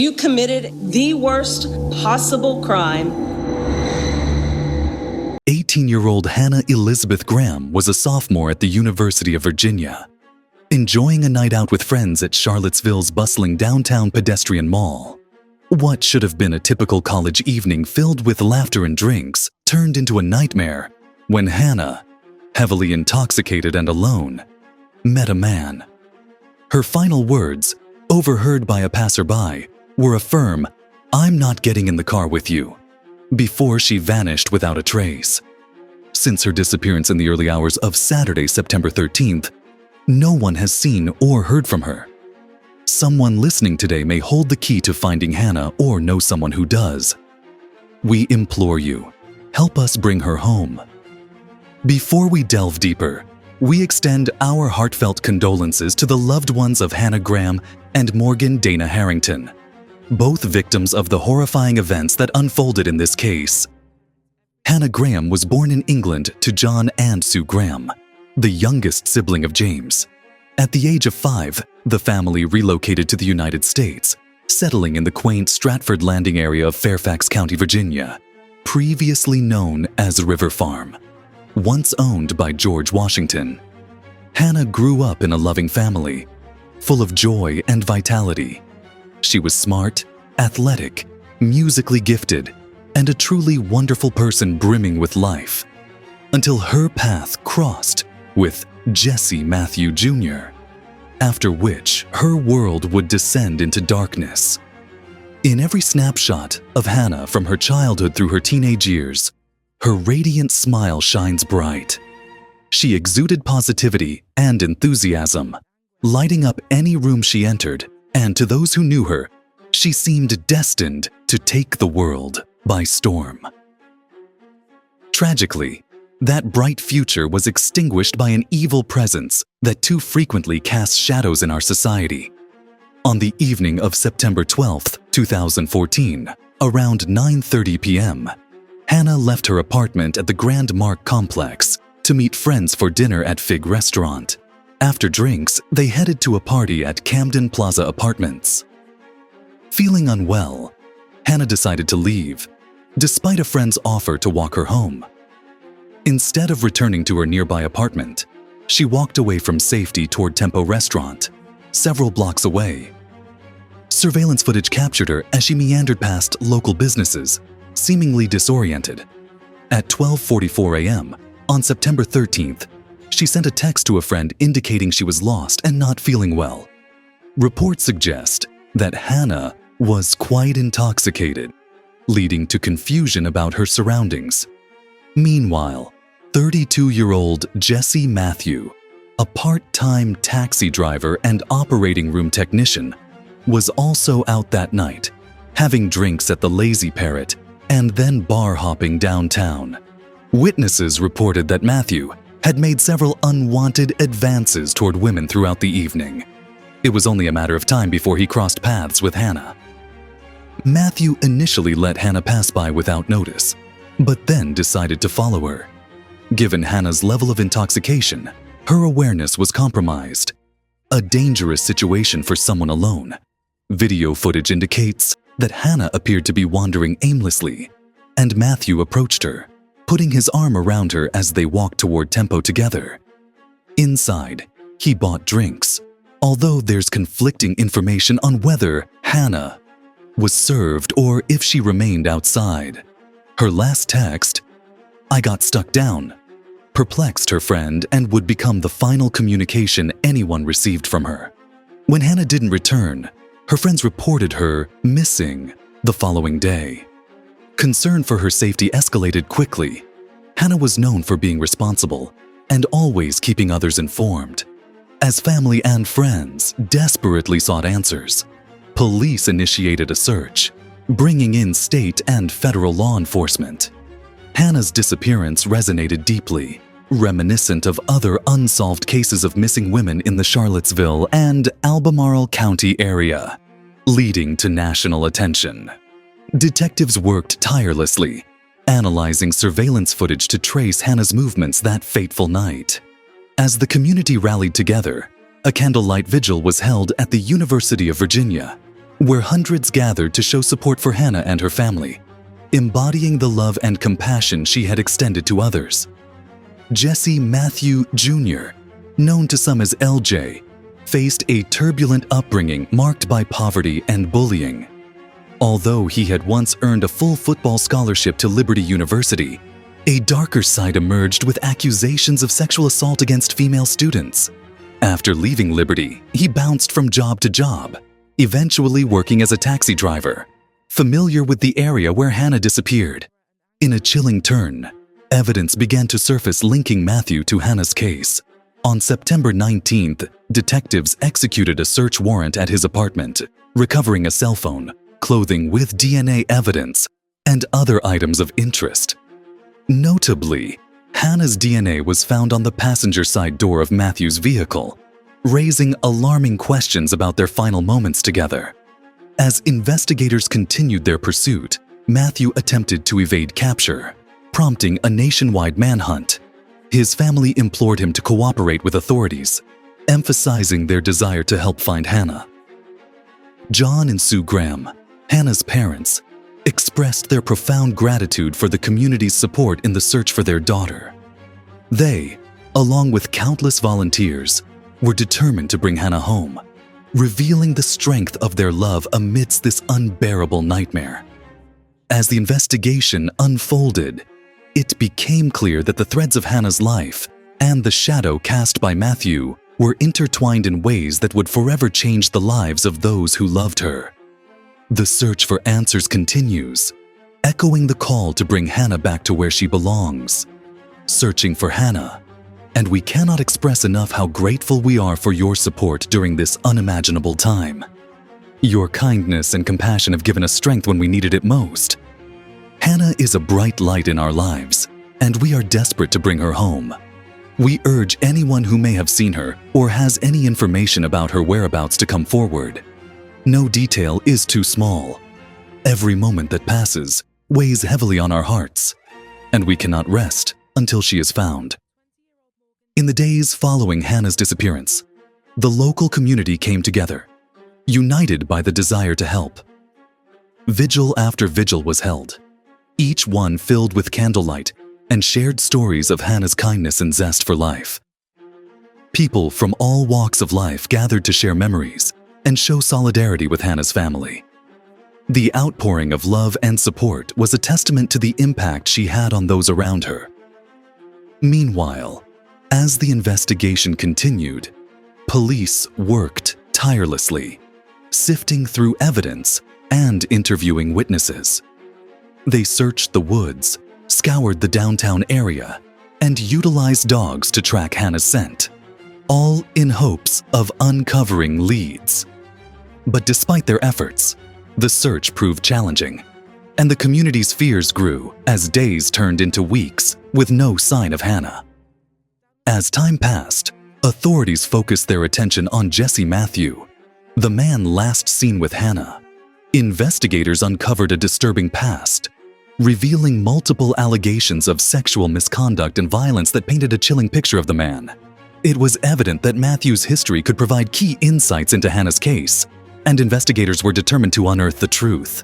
You committed the worst possible crime. 18-year-old Hannah Elizabeth Graham was a sophomore at the University of Virginia, enjoying a night out with friends at Charlottesville's bustling downtown pedestrian mall. What should have been a typical college evening filled with laughter and drinks turned into a nightmare when Hannah, heavily intoxicated and alone, met a man. Her final words, overheard by a passerby, were a firm, "I'm not getting in the car with you," before she vanished without a trace. Since her disappearance in the early hours of Saturday, September 13th, no one has seen or heard from her. Someone listening today may hold the key to finding Hannah or know someone who does. We implore you, help us bring her home. Before we delve deeper, we extend our heartfelt condolences to the loved ones of Hannah Graham and Morgan Dana Harrington, both victims of the horrifying events that unfolded in this case. Hannah Graham was born in England to John and Sue Graham, the youngest sibling of James. At the age of 5, the family relocated to the United States, settling in the quaint Stratford Landing area of Fairfax County, Virginia, previously known as River Farm, once owned by George Washington. Hannah grew up in a loving family, full of joy and vitality. She was smart, athletic, musically gifted, and a truly wonderful person brimming with life, until her path crossed with Jesse Matthew Jr., after which her world would descend into darkness. In every snapshot of Hannah from her childhood through her teenage years, her radiant smile shines bright. She exuded positivity and enthusiasm, lighting up any room she entered, and to those who knew her, she seemed destined to take the world by storm. Tragically, that bright future was extinguished by an evil presence that too frequently casts shadows in our society. On the evening of September 12, 2014, around 9:30 p.m., Hannah left her apartment at the Grand Mark complex to meet friends for dinner at Fig Restaurant. After drinks, they headed to a party at Camden Plaza Apartments. Feeling unwell, Hannah decided to leave, despite a friend's offer to walk her home. Instead of returning to her nearby apartment, she walked away from safety toward Tempo Restaurant, several blocks away. Surveillance footage captured her as she meandered past local businesses, seemingly disoriented. At 12:44 a.m. on September 13th, she sent a text to a friend indicating she was lost and not feeling well. Reports suggest that Hannah was quite intoxicated, leading to confusion about her surroundings. Meanwhile, 32-year-old Jesse Matthew, a part-time taxi driver and operating room technician, was also out that night, having drinks at the Lazy Parrot and then bar hopping downtown. Witnesses reported that Matthew had made several unwanted advances toward women throughout the evening. It was only a matter of time before he crossed paths with Hannah. Matthew initially let Hannah pass by without notice, but then decided to follow her. Given Hannah's level of intoxication, her awareness was compromised. A dangerous situation for someone alone. Video footage indicates that Hannah appeared to be wandering aimlessly, and Matthew approached her, putting his arm around her as they walked toward Tempo together. Inside, he bought drinks, although there's conflicting information on whether Hannah was served or if she remained outside. Her last text, "I got stuck down," perplexed her friend and would become the final communication anyone received from her. When Hannah didn't return, her friends reported her missing the following day. Concern for her safety escalated quickly. Hannah was known for being responsible and always keeping others informed. As family and friends desperately sought answers, police initiated a search, bringing in state and federal law enforcement. Hannah's disappearance resonated deeply, reminiscent of other unsolved cases of missing women in the Charlottesville and Albemarle County area, leading to national attention. Detectives worked tirelessly, analyzing surveillance footage to trace Hannah's movements that fateful night. As the community rallied together, a candlelight vigil was held at the University of Virginia, where hundreds gathered to show support for Hannah and her family, embodying the love and compassion she had extended to others. Jesse Matthew Jr., known to some as LJ, faced a turbulent upbringing marked by poverty and bullying. Although he had once earned a full football scholarship to Liberty University, a darker side emerged with accusations of sexual assault against female students. After leaving Liberty, he bounced from job to job, eventually working as a taxi driver, familiar with the area where Hannah disappeared. In a chilling turn, evidence began to surface linking Matthew to Hannah's case. On September 19th, detectives executed a search warrant at his apartment, recovering a cell phone, clothing with DNA evidence, and other items of interest. Notably, Hannah's DNA was found on the passenger side door of Matthew's vehicle, raising alarming questions about their final moments together. As investigators continued their pursuit, Matthew attempted to evade capture, prompting a nationwide manhunt. His family implored him to cooperate with authorities, emphasizing their desire to help find Hannah. John and Sue Graham, Hannah's parents, expressed their profound gratitude for the community's support in the search for their daughter. They, along with countless volunteers, were determined to bring Hannah home, revealing the strength of their love amidst this unbearable nightmare. As the investigation unfolded, it became clear that the threads of Hannah's life and the shadow cast by Matthew were intertwined in ways that would forever change the lives of those who loved her. The search for answers continues, echoing the call to bring Hannah back to where she belongs. Searching for Hannah, and we cannot express enough how grateful we are for your support during this unimaginable time. Your kindness and compassion have given us strength when we needed it most. Hannah is a bright light in our lives, and we are desperate to bring her home. We urge anyone who may have seen her or has any information about her whereabouts to come forward. No detail is too small. Every moment that passes weighs heavily on our hearts, and we cannot rest until she is found. In the days following Hannah's disappearance, the local community came together, united by the desire to help. Vigil after vigil was held, each one filled with candlelight and shared stories of Hannah's kindness and zest for life. People from all walks of life gathered to share memories and show solidarity with Hannah's family. The outpouring of love and support was a testament to the impact she had on those around her. Meanwhile, as the investigation continued, police worked tirelessly, sifting through evidence and interviewing witnesses. They searched the woods, scoured the downtown area, and utilized dogs to track Hannah's scent, all in hopes of uncovering leads. But despite their efforts, the search proved challenging, and the community's fears grew as days turned into weeks with no sign of Hannah. As time passed, authorities focused their attention on Jesse Matthew, the man last seen with Hannah. Investigators uncovered a disturbing past, revealing multiple allegations of sexual misconduct and violence that painted a chilling picture of the man. It was evident that Matthew's history could provide key insights into Hannah's case, and investigators were determined to unearth the truth.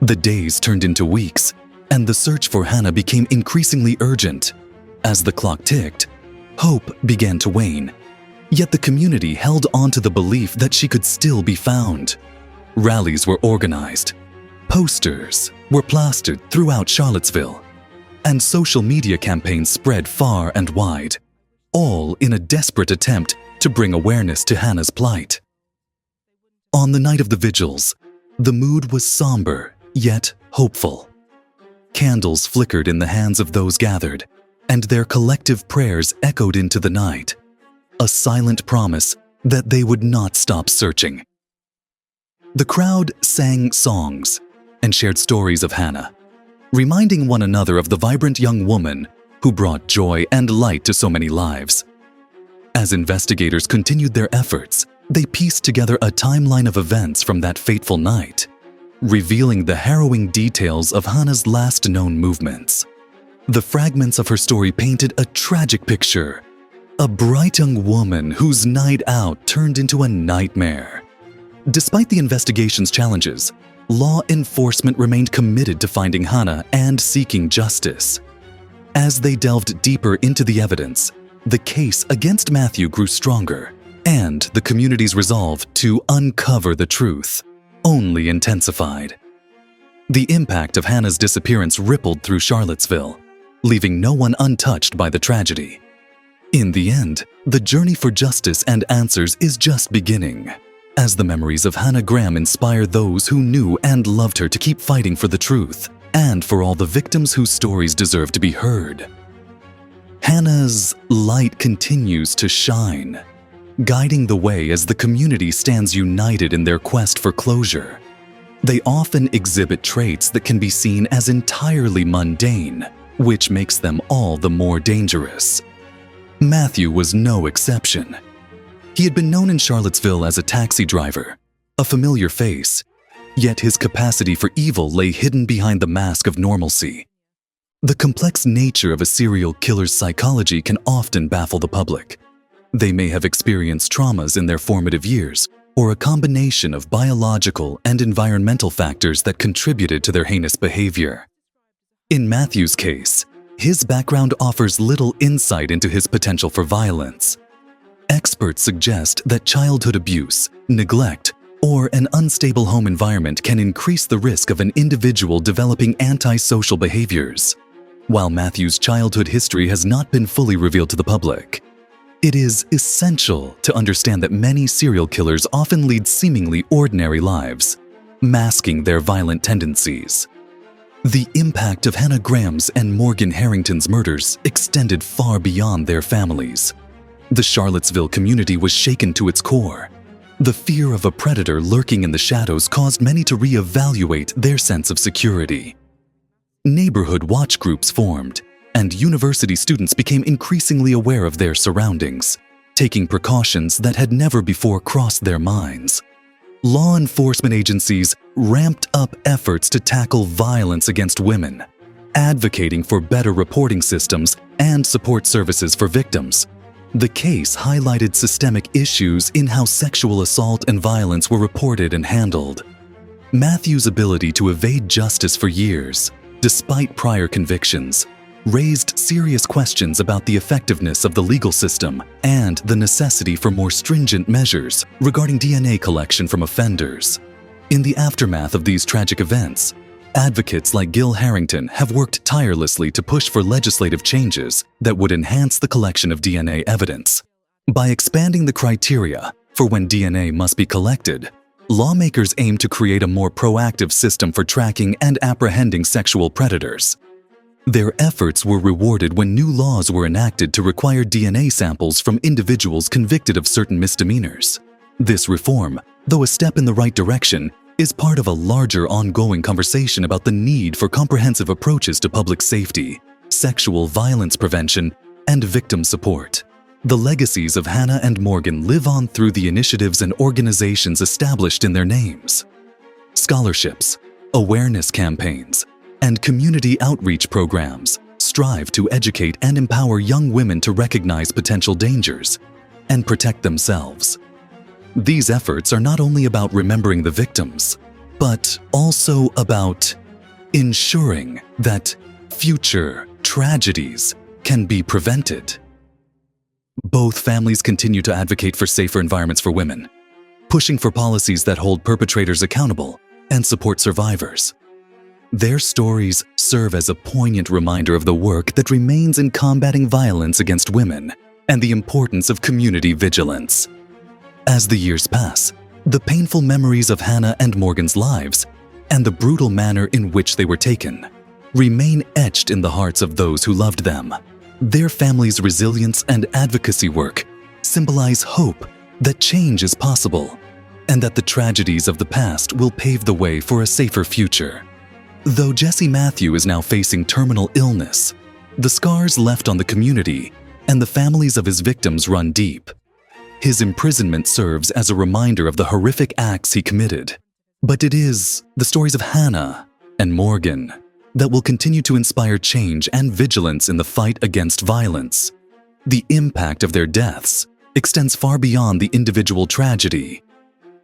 The days turned into weeks, and the search for Hannah became increasingly urgent. As the clock ticked, hope began to wane, yet the community held on to the belief that she could still be found. Rallies were organized, posters were plastered throughout Charlottesville, and social media campaigns spread far and wide, all in a desperate attempt to bring awareness to Hannah's plight. On the night of the vigils, the mood was somber yet hopeful. Candles flickered in the hands of those gathered, and their collective prayers echoed into the night, a silent promise that they would not stop searching. The crowd sang songs and shared stories of Hannah, reminding one another of the vibrant young woman who brought joy and light to so many lives. As investigators continued their efforts, they pieced together a timeline of events from that fateful night, revealing the harrowing details of Hannah's last known movements. The fragments of her story painted a tragic picture, a bright young woman whose night out turned into a nightmare, Despite the investigation's challenges, law enforcement remained committed to finding Hannah and seeking justice. As they delved deeper into the evidence, the case against Matthew grew stronger, and the community's resolve to uncover the truth only intensified. The impact of Hannah's disappearance rippled through Charlottesville, leaving no one untouched by the tragedy. In the end, the journey for justice and answers is just beginning, as the memories of Hannah Graham inspire those who knew and loved her to keep fighting for the truth, and for all the victims whose stories deserve to be heard. Hannah's light continues to shine, guiding the way as the community stands united in their quest for closure. They often exhibit traits that can be seen as entirely mundane, which makes them all the more dangerous. Matthew was no exception. He had been known in Charlottesville as a taxi driver, a familiar face, yet his capacity for evil lay hidden behind the mask of normalcy. The complex nature of a serial killer's psychology can often baffle the public. They may have experienced traumas in their formative years, or a combination of biological and environmental factors that contributed to their heinous behavior. In Matthew's case, his background offers little insight into his potential for violence. Experts suggest that childhood abuse, neglect, or an unstable home environment can increase the risk of an individual developing antisocial behaviors. While Matthew's childhood history has not been fully revealed to the public, it is essential to understand that many serial killers often lead seemingly ordinary lives, masking their violent tendencies. The impact of Hannah Graham's and Morgan Harrington's murders extended far beyond their families. The Charlottesville community was shaken to its core. The fear of a predator lurking in the shadows caused many to reevaluate their sense of security. Neighborhood watch groups formed, and university students became increasingly aware of their surroundings, taking precautions that had never before crossed their minds. Law enforcement agencies ramped up efforts to tackle violence against women, advocating for better reporting systems and support services for victims. The case highlighted systemic issues in how sexual assault and violence were reported and handled. Matthew's ability to evade justice for years, despite prior convictions, raised serious questions about the effectiveness of the legal system and the necessity for more stringent measures regarding DNA collection from offenders. In the aftermath of these tragic events, advocates like Gil Harrington have worked tirelessly to push for legislative changes that would enhance the collection of DNA evidence. By expanding the criteria for when DNA must be collected, lawmakers aim to create a more proactive system for tracking and apprehending sexual predators. Their efforts were rewarded when new laws were enacted to require DNA samples from individuals convicted of certain misdemeanors. This reform, though a step in the right direction, is part of a larger ongoing conversation about the need for comprehensive approaches to public safety, sexual violence prevention, and victim support. The legacies of Hannah and Morgan live on through the initiatives and organizations established in their names. Scholarships, awareness campaigns, and community outreach programs strive to educate and empower young women to recognize potential dangers and protect themselves. These efforts are not only about remembering the victims, but also about ensuring that future tragedies can be prevented. Both families continue to advocate for safer environments for women, pushing for policies that hold perpetrators accountable and support survivors. Their stories serve as a poignant reminder of the work that remains in combating violence against women and the importance of community vigilance. As the years pass, the painful memories of Hannah and Morgan's lives and the brutal manner in which they were taken remain etched in the hearts of those who loved them. Their families' resilience and advocacy work symbolize hope that change is possible and that the tragedies of the past will pave the way for a safer future. Though Jesse Matthew is now facing terminal illness, the scars left on the community and the families of his victims run deep. His imprisonment serves as a reminder of the horrific acts he committed. But it is the stories of Hannah and Morgan that will continue to inspire change and vigilance in the fight against violence. The impact of their deaths extends far beyond the individual tragedy.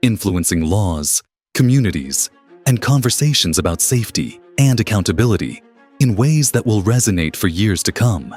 influencing laws, communities, and conversations about safety and accountability in ways that will resonate for years to come.